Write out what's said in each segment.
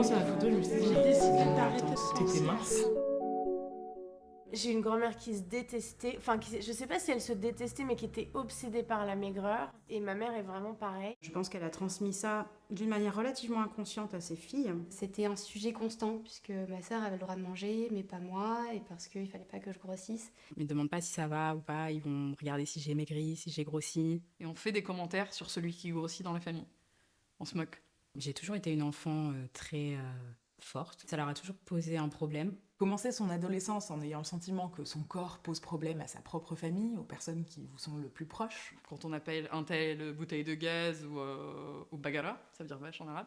sur la photo, je me suis dit, J'ai décidé d'arrêter attends, de t'étais penser. mince. J'ai une grand-mère qui se détestait, enfin je sais pas si elle se détestait, mais qui était obsédée par la maigreur. Et ma mère est vraiment pareille. Je pense qu'elle a transmis ça d'une manière relativement inconsciente à ses filles. C'était un sujet constant, puisque ma sœur avait le droit de manger, mais pas moi, et parce qu'il fallait pas que je grossisse. Ils me demandent pas si ça va ou pas, ils vont regarder si j'ai maigri, si j'ai grossi. Et on fait des commentaires sur celui qui grossit dans la famille. On se moque. J'ai toujours été une enfant très forte. Ça leur a toujours posé un problème. Commencer son adolescence en ayant le sentiment que son corps pose problème à sa propre famille, aux personnes qui vous sont le plus proches. Quand on appelle un tel bouteille de gaz ou bagara, ça veut dire vache en arabe,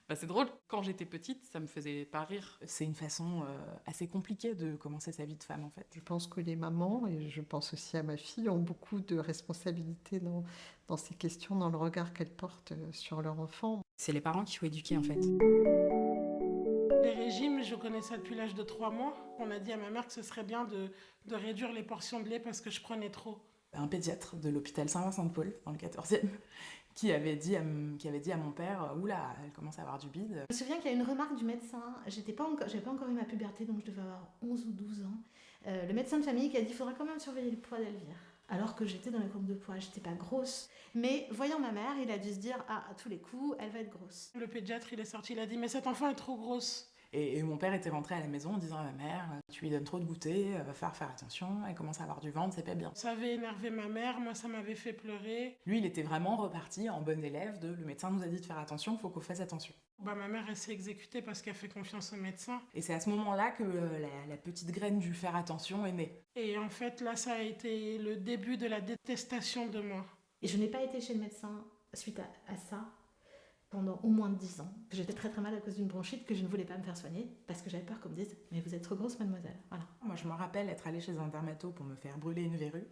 bah c'est drôle. Quand j'étais petite, ça me faisait pas rire. C'est une façon assez compliquée de commencer sa vie de femme en fait. Je pense que les mamans, et je pense aussi à ma fille, ont beaucoup de responsabilités dans ces questions, dans le regard qu'elles portent sur leur enfant. C'est les parents qu'il faut éduquer en fait. Les régimes, je connais ça depuis l'âge de 3 mois. On a dit à ma mère que ce serait bien de réduire les portions de lait parce que je prenais trop. Un pédiatre de l'hôpital Saint-Vincent-de-Paul, dans le 14e, qui avait dit à mon père « Oula, elle commence à avoir du bide ». Je me souviens qu'il y a une remarque du médecin. J'avais pas encore eu ma puberté, donc je devais avoir 11 ou 12 ans. Le médecin de famille qui a dit qu'il faudra quand même surveiller le poids d'Elvire. Alors que j'étais dans la courbe de poids, j'étais pas grosse. Mais voyant ma mère, il a dû se dire « Ah, à tous les coups, elle va être grosse ». Le pédiatre, il est sorti, il a dit « Mais cette enfant est trop grosse ». Et mon père était rentré à la maison en disant à ma mère « Tu lui donnes trop de goûter, va falloir faire attention, elle commence à avoir du ventre, c'est pas bien ». Ça avait énervé ma mère, moi ça m'avait fait pleurer. Lui, il était vraiment reparti en bon élève de « Le médecin nous a dit de faire attention, faut qu'on fasse attention ». Ma mère, elle s'est exécutée parce qu'elle fait confiance au médecin. Et c'est à ce moment-là que la petite graine du faire attention est née. Et en fait, là, ça a été le début de la détestation de moi. Et je n'ai pas été chez le médecin suite à ça pendant au moins 10 ans. J'étais très très mal à cause d'une bronchite que je ne voulais pas me faire soigner parce que j'avais peur qu'on me dise « Mais vous êtes trop grosse, mademoiselle ». Voilà. Moi, je me rappelle être allée chez un dermato pour me faire brûler une verrue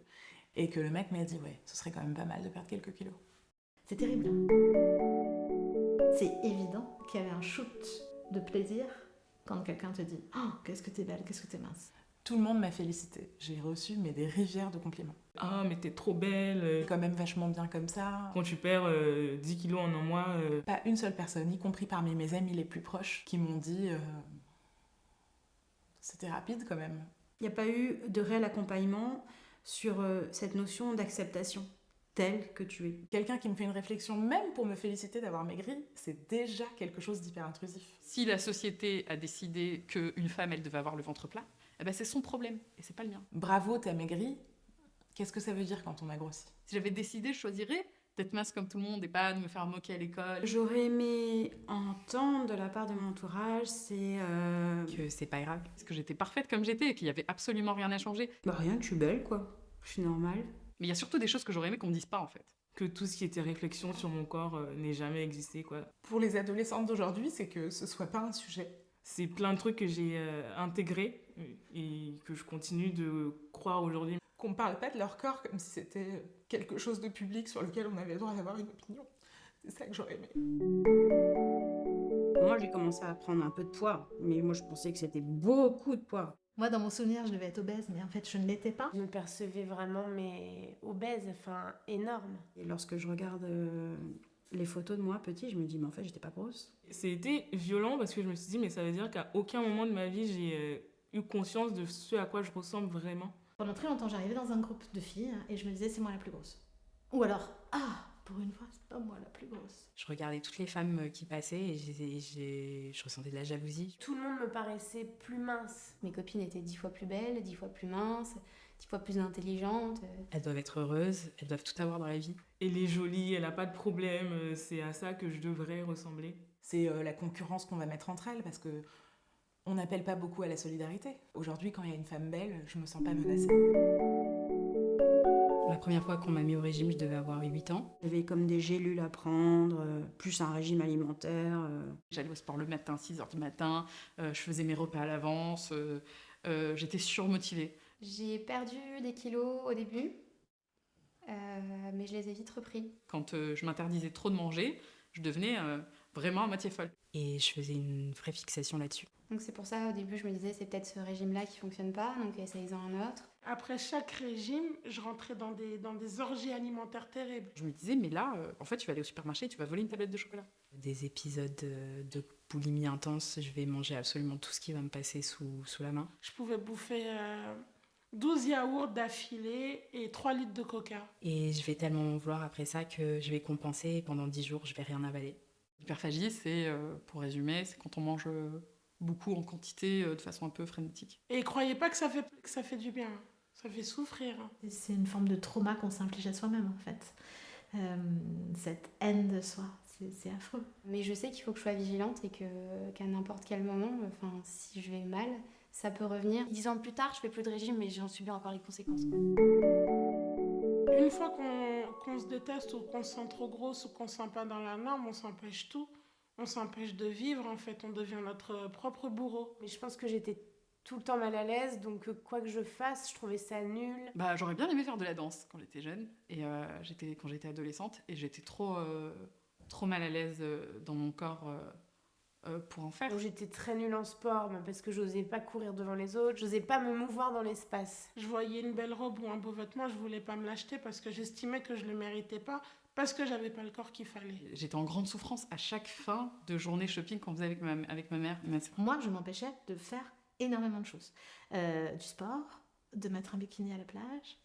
et que le mec m'a dit « Ouais, ce serait quand même pas mal de perdre quelques kilos ». C'est terrible. C'est évident qu'il y avait un shoot de plaisir quand quelqu'un te dit « Oh, qu'est-ce que t'es belle, qu'est-ce que t'es mince ». Tout le monde m'a félicité. J'ai reçu des rivières de compliments. Ah, mais t'es trop belle. Quand même vachement bien comme ça. Quand tu perds 10 kilos en un mois... Pas une seule personne, y compris parmi mes amis les plus proches, qui m'ont dit c'était rapide quand même. Il n'y a pas eu de réel accompagnement sur cette notion d'acceptation telle que tu es. Quelqu'un qui me fait une réflexion, même pour me féliciter d'avoir maigri, c'est déjà quelque chose d'hyper intrusif. Si la société a décidé qu'une femme, elle devait avoir le ventre plat, eh ben c'est son problème et c'est pas le mien. Bravo, t'as maigri. Qu'est-ce que ça veut dire quand on a grossi? Si j'avais décidé, je choisirais d'être mince comme tout le monde et pas de me faire moquer à l'école. J'aurais aimé entendre de la part de mon entourage, c'est... Que c'est pas grave. Parce que j'étais parfaite comme j'étais et qu'il y avait absolument rien à changer. Rien, je suis belle quoi. Je suis normale. Mais il y a surtout des choses que j'aurais aimé qu'on me dise pas en fait. Que tout ce qui était réflexion sur mon corps n'ait jamais existé quoi. Pour les adolescentes d'aujourd'hui, c'est que ce soit pas un sujet. C'est plein de trucs que j'ai intégrés et que je continue de croire aujourd'hui. Qu'on parle pas de leur corps comme si c'était quelque chose de public sur lequel on avait le droit d'avoir une opinion. C'est ça que j'aurais aimé. Moi, j'ai commencé à prendre un peu de poids, mais moi, je pensais que c'était beaucoup de poids. Moi, dans mon souvenir, je devais être obèse, mais en fait, je ne l'étais pas. Je me percevais vraiment obèse, enfin énorme. Et lorsque je regarde les photos de moi petit, je me dis, mais en fait, j'étais pas grosse. C'était violent parce que je me suis dit, mais ça veut dire qu'à aucun moment de ma vie, j'ai eu conscience de ce à quoi je ressemble vraiment. Pendant très longtemps, j'arrivais dans un groupe de filles et je me disais, c'est moi la plus grosse. Ou alors, ah, pour une fois, c'est pas moi la plus grosse. Je regardais toutes les femmes qui passaient et je ressentais de la jalousie. Tout le monde me paraissait plus mince. Mes copines étaient 10 fois plus belles, 10 fois plus minces, 10 fois plus intelligentes. Elles doivent être heureuses, elles doivent tout avoir dans la vie. Elle est jolie, elle a pas de problème, c'est à ça que je devrais ressembler. C'est la concurrence qu'on va mettre entre elles parce que on n'appelle pas beaucoup à la solidarité. Aujourd'hui, quand il y a une femme belle, je me sens pas menacée. La première fois qu'on m'a mis au régime, je devais avoir 8 ans. J'avais comme des gélules à prendre, plus un régime alimentaire. J'allais au sport le matin, 6h du matin, je faisais mes repas à l'avance, j'étais surmotivée. J'ai perdu des kilos au début, mais je les ai vite repris. Quand je m'interdisais trop de manger, je devenais vraiment à moitié folle. Et je faisais une vraie fixation là-dessus. Donc c'est pour ça, au début, je me disais, c'est peut-être ce régime-là qui fonctionne pas, donc essayez-en un autre. Après chaque régime, je rentrais dans des orgies alimentaires terribles. Je me disais, mais là, en fait, tu vas aller au supermarché et tu vas voler une tablette de chocolat. Des épisodes de boulimie intense, je vais manger absolument tout ce qui va me passer sous la main. Je pouvais bouffer 12 yaourts d'affilée et 3 litres de coca. Et je vais tellement m'en vouloir après ça que je vais compenser et pendant 10 jours, je vais rien avaler. L'hyperphagie, c'est, pour résumer, c'est quand on mange beaucoup en quantité de façon un peu frénétique. Et croyez pas que ça fait du bien. Ça fait souffrir. C'est une forme de trauma qu'on s'inflige à soi-même, en fait. Cette haine de soi, c'est affreux. Mais je sais qu'il faut que je sois vigilante et qu'à n'importe quel moment, enfin, si je vais mal, ça peut revenir. 10 ans plus tard, je fais plus de régime, mais j'en subis encore les conséquences. Une fois qu'on se déteste ou qu'on se sent trop grosse ou qu'on se sent pas dans la norme, on s'empêche tout. On s'empêche de vivre, en fait. On devient notre propre bourreau. Mais je pense que j'étais tout le temps mal à l'aise, donc quoi que je fasse, je trouvais ça nul. Bah, j'aurais bien aimé faire de la danse quand j'étais jeune, et quand j'étais adolescente, et j'étais trop mal à l'aise dans mon corps pour en faire. Donc j'étais très nulle en sport, bah, parce que j'osais pas courir devant les autres, j'osais pas me mouvoir dans l'espace. Je voyais une belle robe ou un beau vêtement, je voulais pas me l'acheter parce que j'estimais que je le méritais pas, parce que j'avais pas le corps qu'il fallait. J'étais en grande souffrance à chaque fin de journée shopping qu'on faisait avec ma mère et ma sœur. Moi, je m'empêchais de faire énormément de choses. Du sport, de mettre un bikini à la plage,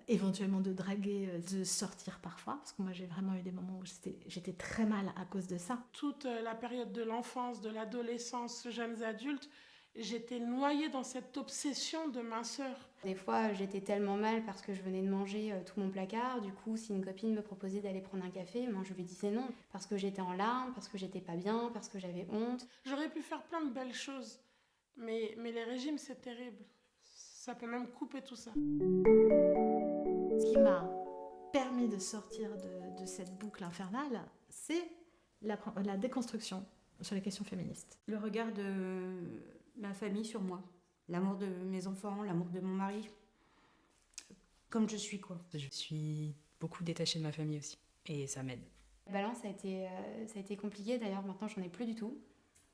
éventuellement de draguer, de sortir parfois, parce que moi j'ai vraiment eu des moments où j'étais très mal à cause de ça. Toute la période de l'enfance, de l'adolescence, jeunes adultes, j'étais noyée dans cette obsession de minceur. Des fois, j'étais tellement mal parce que je venais de manger tout mon placard. Du coup, si une copine me proposait d'aller prendre un café, moi je lui disais non. Parce que j'étais en larmes, parce que j'étais pas bien, parce que j'avais honte. J'aurais pu faire plein de belles choses, mais les régimes, c'est terrible. Ça peut même couper tout ça. Ce qui m'a permis de sortir de cette boucle infernale, c'est la déconstruction sur les questions féministes. Le regard de ma famille sur moi, l'amour de mes enfants, l'amour de mon mari, comme je suis, quoi. Je suis beaucoup détachée de ma famille aussi, et ça m'aide. La balance, ça a été compliqué. D'ailleurs, maintenant, j'en ai plus du tout.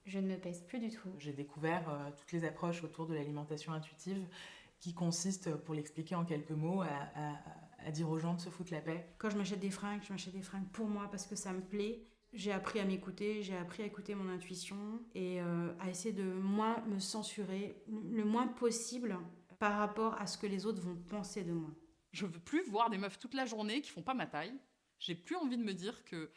Je ne me pèse plus du tout. J'ai découvert toutes les approches autour de l'alimentation intuitive qui consistent, pour l'expliquer en quelques mots, à dire aux gens de se foutre la paix. Quand je m'achète des fringues pour moi parce que ça me plaît. J'ai appris à m'écouter, j'ai appris à écouter mon intuition et à essayer de moi me censurer le moins possible par rapport à ce que les autres vont penser de moi. Je veux plus voir des meufs toute la journée qui font pas ma taille. J'ai plus envie de me dire que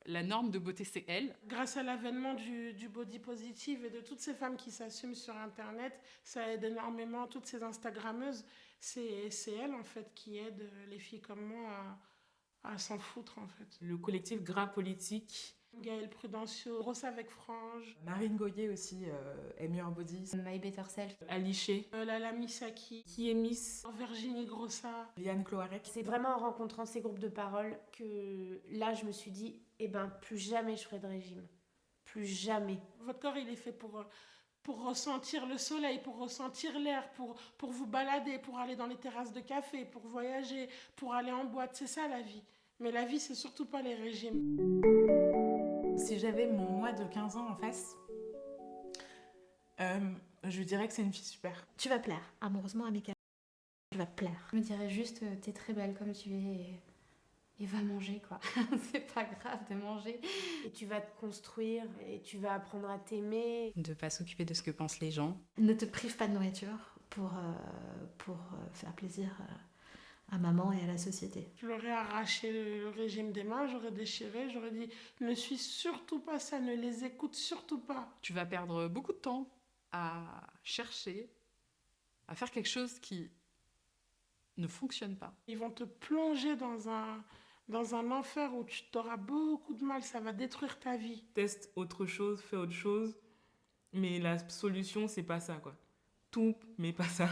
la norme de beauté c'est elle. Grâce à l'avènement du body positive et de toutes ces femmes qui s'assument sur internet, ça aide énormément toutes ces instagrammeuses. C'est elles en fait qui aident les filles comme moi à s'en foutre en fait. Le collectif Gras Politique. Gaëlle Prudencio, Grosse avec frange. Marine Goyer aussi, Aime Your Body. My Better Self. Aliché. Lala Misaki. Qui est Miss. Virginie Grossa. Liane Cloarec. C'est vraiment en rencontrant ces groupes de parole que là je me suis dit, eh ben plus jamais je ferai de régime. Plus jamais. Votre corps il est fait pour ressentir le soleil, pour ressentir l'air, pour vous balader, pour aller dans les terrasses de café, pour voyager, pour aller en boîte. C'est ça la vie. Mais la vie, c'est surtout pas les régimes. Si j'avais mon moi de 15 ans en face, je dirais que c'est une fille super. Tu vas plaire, amoureusement, amicalement. Tu vas plaire. Je me dirais juste, t'es très belle comme tu es et va manger, quoi. C'est pas grave de manger. Et tu vas te construire et tu vas apprendre à t'aimer. De pas s'occuper de ce que pensent les gens. Ne te prive pas de nourriture pour faire plaisir à maman et à la société. Je leur ai arraché le régime des mains, j'aurais déchiré, j'aurais dit ne suis surtout pas ça, ne les écoute surtout pas. Tu vas perdre beaucoup de temps à chercher, à faire quelque chose qui ne fonctionne pas. Ils vont te plonger dans un enfer où tu auras beaucoup de mal, ça va détruire ta vie. Teste autre chose, fais autre chose. Mais la solution, c'est pas ça, quoi. Tout, mais pas ça.